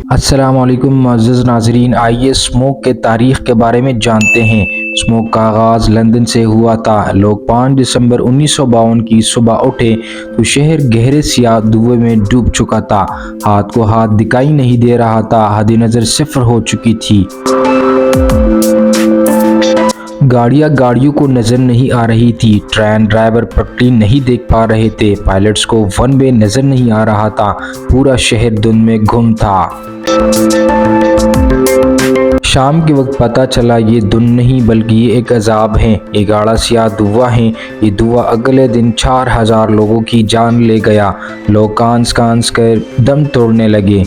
अस्सलाम वालेकुम मुअज़्ज़ज़ नाज़रीन, आइए स्मोक के तारीख़ के बारे में जानते हैं। स्मोक का आगाज़ लंदन से हुआ था। लोग 5 दिसंबर 1952 की सुबह उठे तो शहर गहरे सियाह धुएं में डूब चुका था। हाथ को हाथ दिखाई नहीं दे रहा था, हद नज़र सिफर हो चुकी थी। गाड़ियों को नजर नहीं आ रही थी। ट्रेन ड्राइवर पटरी नहीं देख पा रहे थे। पायलट्स को वन वे नजर नहीं आ रहा था। पूरा शहर धुंध में गुम था। शाम के वक्त पता चला ये धुंध नहीं बल्कि ये एक अजाब है। ये गाढ़ा सियाह धुआं है। ये धुआं अगले दिन 4000 लोगों की जान ले गया। लोग कांस कांस कर दम तोड़ने लगे।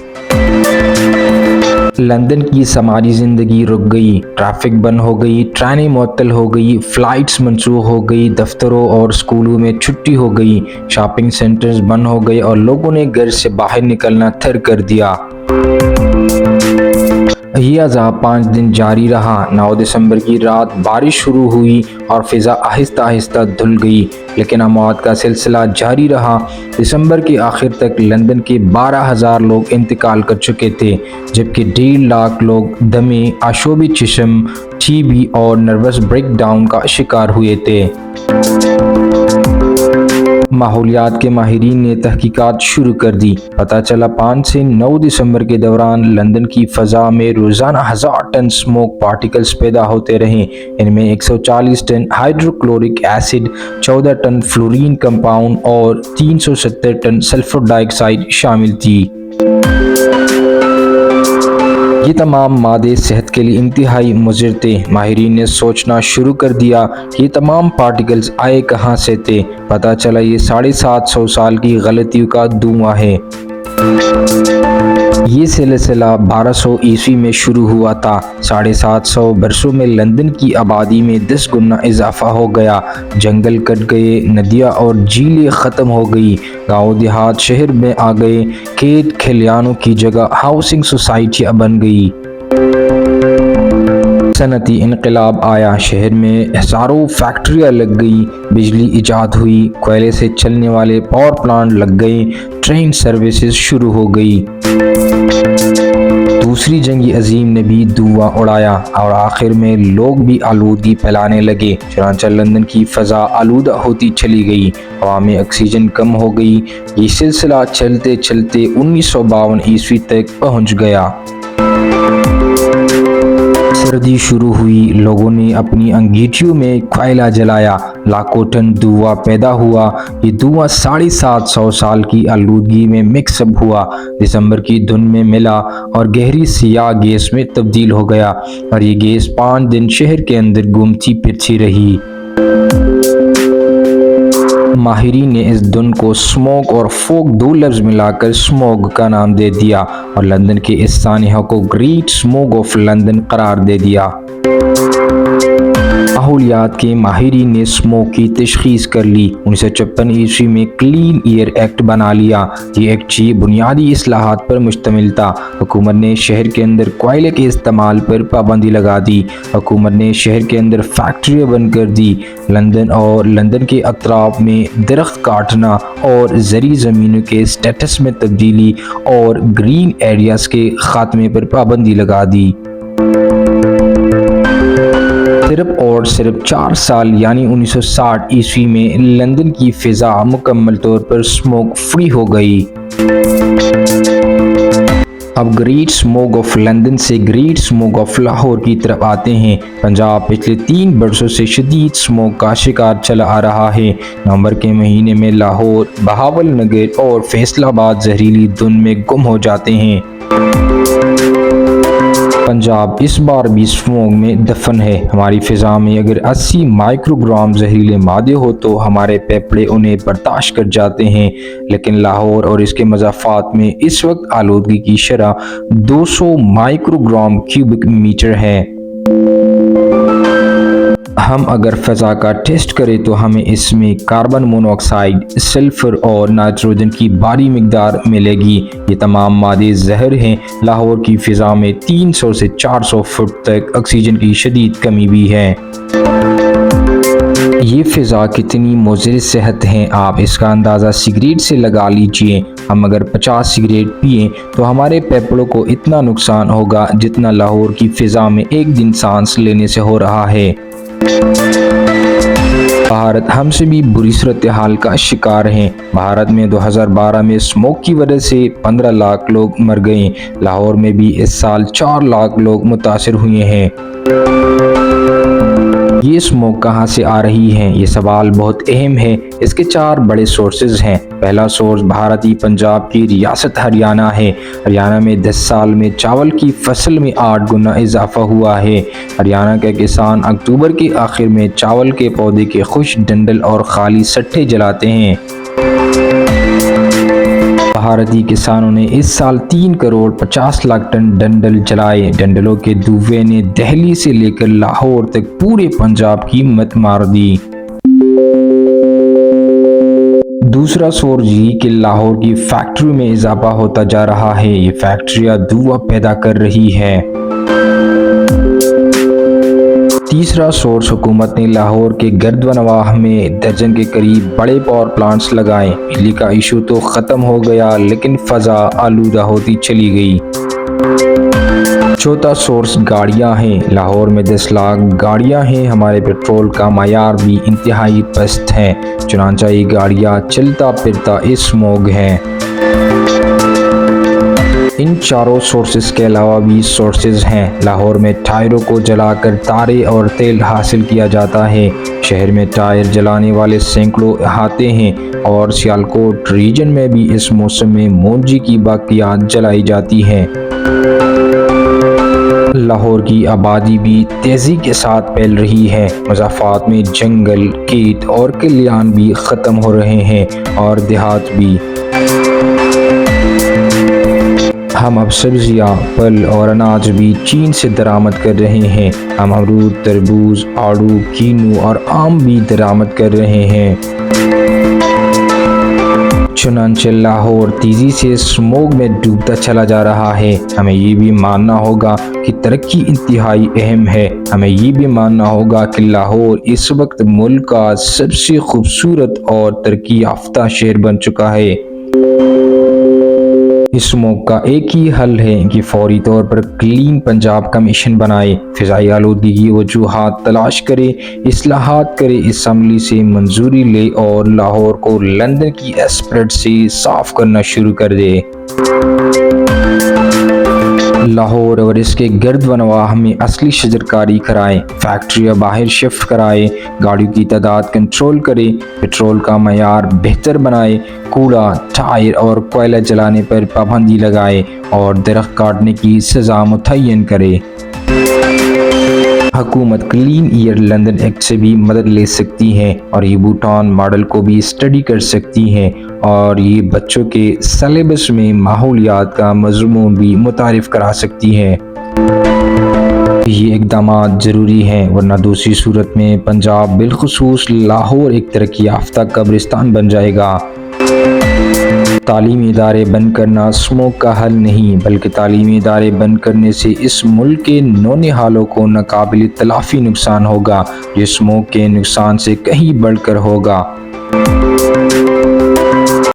लंदन की समाजी ज़िंदगी रुक गई। ट्रैफिक बंद हो गई, ट्रेनें मुअत्तल हो गई, फ़्लाइट्स मनसूख हो गई, दफ्तरों और स्कूलों में छुट्टी हो गई, शॉपिंग सेंटर्स बंद हो गए और लोगों ने घर से बाहर निकलना थर कर दिया। ये अज़ाब 5 दिन जारी रहा। 9 दिसंबर की रात बारिश शुरू हुई और फिज़ा आहिस्ता आहिस्ता धुल गई, लेकिन अमवात का सिलसिला जारी रहा। दिसंबर के आखिर तक लंदन के 12,000 लोग इंतकाल कर चुके थे, जबकि 1.5 लाख लोग दमे, आशोबी चिश्म, टीबी और नर्वस ब्रेकडाउन का शिकार हुए थे। माहौलियात के माहिरीन ने तहकीकात शुरू कर दी। पता चला 5 से 9 दिसंबर के दौरान लंदन की फ़ज़ा में रोज़ाना 1000 टन स्मोक पार्टिकल्स पैदा होते रहे। इनमें 140 ton hydrochloric acid, 14 ton fluorine compound और 370 टन सल्फर डाइऑक्साइड शामिल थी। ये तमाम मादे सेहत के लिए इंतहाई मुज़िर थे। माहिरीन ने सोचना शुरू कर दिया कि ये तमाम पार्टिकल्स आए कहाँ से थे। पता चला ये 750 साल की गलतियों का धुआं है। ये सिलसिला 1200 ईस्वी में शुरू हुआ था। 750 बरसों में लंदन की आबादी में 10 गुना इजाफा हो गया। जंगल कट गए, नदियाँ और झीलें ख़त्म हो गई, गाँव देहात शहर में आ गए, खेत खलियानों की जगह हाउसिंग सोसाइटियाँ बन गई। सनती इनकलाब आया, शहर में हज़ारों फैक्ट्रियाँ लग गई, बिजली ईजाद हुई, कोयले से चलने वाले पावर प्लांट लग गए, ट्रेन सर्विसेज शुरू हो गई। दूसरी जंग अजीम ने भी धुआं उड़ाया और आखिर में लोग भी आलूदगी फैलाने लगे। चुनांचे लंदन की फ़ज़ा आलूदा होती चली गई, हवा में ऑक्सीजन कम हो गई। ये सिलसिला चलते चलते 1952 ईस्वी तक पहुँच गया। सर्दी शुरू हुई, लोगों ने अपनी अंगीठियों में कोयला जलाया, लाखों टन धुआं पैदा हुआ। ये धुआं 750 साल की आलूदगी में मिक्सअप हुआ, दिसंबर की धुंध में मिला और गहरी सियाह गैस में तब्दील हो गया और ये गैस 5 दिन शहर के अंदर घूमती फिरती रही। माहिरीन ने इस धुंध को स्मोक और फोग 2 लफ्ज़ मिलाकर स्मोग का नाम दे दिया और लंदन के इस सानिया को ग्रेट स्मोग ऑफ लंदन करार दे दिया। माहौलियात के माहिरीन ने स्मोक की तशखीस कर ली। 1956 ईस्वी में क्लीन एयर एक्ट बना लिया। ये एक्ट बुनियादी इस्लाहात पर मुश्तमिल था। हुकूमत ने शहर के अंदर कोयले के इस्तेमाल पर पाबंदी लगा दी। हुकूमत ने शहर के अंदर फैक्ट्रियाँ बंद कर दी। लंदन और लंदन के अतराफ में दरख्त काटना और ज़री ज़मीनों के स्टेटस में तब्दीली और ग्रीन एरियाज़ के खात्मे पर पाबंदी लगा दी। सिर्फ 4 साल यानी 1960 ईस्वी में लंदन की फ़िज़ा मुकम्मल तौर पर स्मोक फ्री हो गई। अब ग्रेट स्मोग ऑफ लंदन से ग्रेट स्मोग ऑफ लाहौर की तरफ आते हैं। पंजाब पिछले 3 बरसों से शदीद स्मोक का शिकार चला आ रहा है। नवंबर के महीने में लाहौर, बहावल नगर और फैसलाबाद जहरीली धुंध में गुम हो जाते हैं। पंजाब इस बार भी स्मोग में दफन है। हमारी फ़िज़ा में अगर 80 माइक्रोग्राम जहरीले मादे हो तो हमारे फेफड़े उन्हें बर्दाश्त कर जाते हैं, लेकिन लाहौर और इसके मज़ाफ़ात में इस वक्त आलूदगी की शरह 200 माइक्रोग्राम क्यूबिक मीटर है। हम अगर फ़ज़ा का टेस्ट करें तो हमें इसमें कार्बन मोनोऑक्साइड, सल्फ़र और नाइट्रोजन की भारी मिकदार मिलेगी। ये तमाम मादे जहर हैं। लाहौर की फ़िज़ा में 300 से 400 फुट तक ऑक्सीजन की शदीद कमी भी है। ये फ़िज़ा कितनी मुज़र सेहत है, आप इसका अंदाज़ा सिगरेट से लगा लीजिए। हम अगर 50 सिगरेट पिए तो हमारे फेफड़ों को इतना नुकसान होगा जितना लाहौर की फिजा में एक दिन सांस लेने से हो रहा है। भारत हमसे भी बुरी सूरत हाल का शिकार है। भारत में 2012 में स्मोक की वजह से 15 लाख लोग मर गए। लाहौर में भी इस साल 4 लाख लोग मुतासिर हुए हैं। ये स्मोक कहाँ से आ रही है, ये सवाल बहुत अहम है। इसके 4 बड़े सोर्सेज हैं। पहला सोर्स भारतीय पंजाब की रियासत हरियाणा है। हरियाणा में 10 साल में चावल की फसल में 8 गुना इजाफा हुआ है। हरियाणा के किसान अक्टूबर के आखिर में चावल के पौधे के खुश डंडल और खाली सट्ठे जलाते हैं। भारतीय किसानों ने इस साल 3 करोड़ 50 लाख टन डंडल जलाए। डंडलों के धुएं ने दिल्ली से लेकर लाहौर तक पूरे पंजाब की मत मार दी। दूसरा सोर्स ये कि लाहौर की फैक्ट्री में इजाफा होता जा रहा है। ये फैक्ट्रियां धुआं पैदा कर रही है। तीसरा सोर्स हुकूमत ने लाहौर के गर्दनवाह में दर्जन के करीब बड़े पावर प्लांट्स लगाए। बिजली का इशू तो ख़त्म हो गया लेकिन फ़ज़ा आलूदा होती चली गई। चौथा सोर्स गाड़ियां हैं। लाहौर में 10 लाख गाड़ियां हैं। हमारे पेट्रोल का मायार भी इंतहाई पस्त है, चुनांचा ये गाड़ियां चलता फिरता स्मोग है। इन चारों सोर्सेज के अलावा भी सोर्सेज हैं। लाहौर में टायरों को जलाकर तारे और तेल हासिल किया जाता है। शहर में टायर जलाने वाले सैकड़ों अहाते हैं और सियालकोट रीजन में भी इस मौसम में मोमजी की बाकियात जलाई जाती हैं। लाहौर की आबादी भी तेज़ी के साथ फैल रही है। मज़ाफ़ात में जंगल, कीट और कल्याण भी ख़त्म हो रहे हैं और देहात भी। हम अब सब्जियां, फल और अनाज भी चीन से दरामद कर रहे हैं। हम अमरूद, तरबूज, आड़ू, कीनू और आम भी दरामद कर रहे हैं। चुनांचे लाहौर तेजी से स्मोग में डूबता चला जा रहा है। हमें ये भी मानना होगा कि तरक्की इंतहाई अहम है। हमें ये भी मानना होगा कि लाहौर इस वक्त मुल्क का सबसे खूबसूरत और तरक्की याफ्ता शहर बन चुका है। इस स्मोक का एक ही हल है कि फौरी तौर पर क्लीन पंजाब का मिशन बनाए, फिजाई आलूदगी की वजूहात तलाश करे, इस्लाहात करे, असम्बली से मंजूरी ले और लाहौर को लंदन की एस्प्रेड से साफ करना शुरू कर दे। लाहौर और इसके गर्दनवाह में असली शजरकारी कराए, फैक्ट्रियाँ बाहर शिफ्ट कराए, गाड़ियों की तादाद कंट्रोल करे, पेट्रोल का मयार बेहतर बनाए, कूड़ा, टायर और कोयला जलाने पर पाबंदी लगाए और दरख्त काटने की सज़ा मुतय्यन करे। हुकूमत क्लीन ईयर लंदन एक्ट से भी मदद ले सकती है और ये भूटान मॉडल को भी स्टडी कर सकती है और ये बच्चों के सिलेबस में माहौलियात का मज़मून भी मुतारिफ करा सकती है। ये इक़दामात ज़रूरी हैं, वरना दूसरी सूरत में पंजाब बिलखुसूस लाहौर एक तरक्की याफ्ता कब्रिस्तान बन जाएगा। तालीमी इदारे बंद करना स्मोक का हल नहीं, बल्कि तालीमी इदारे बंद करने से इस मुल्क के नौनिहालों को नाकाबिल तलाफ़ी नुकसान होगा, जो स्मोक के नुकसान से कहीं बढ़कर होगा।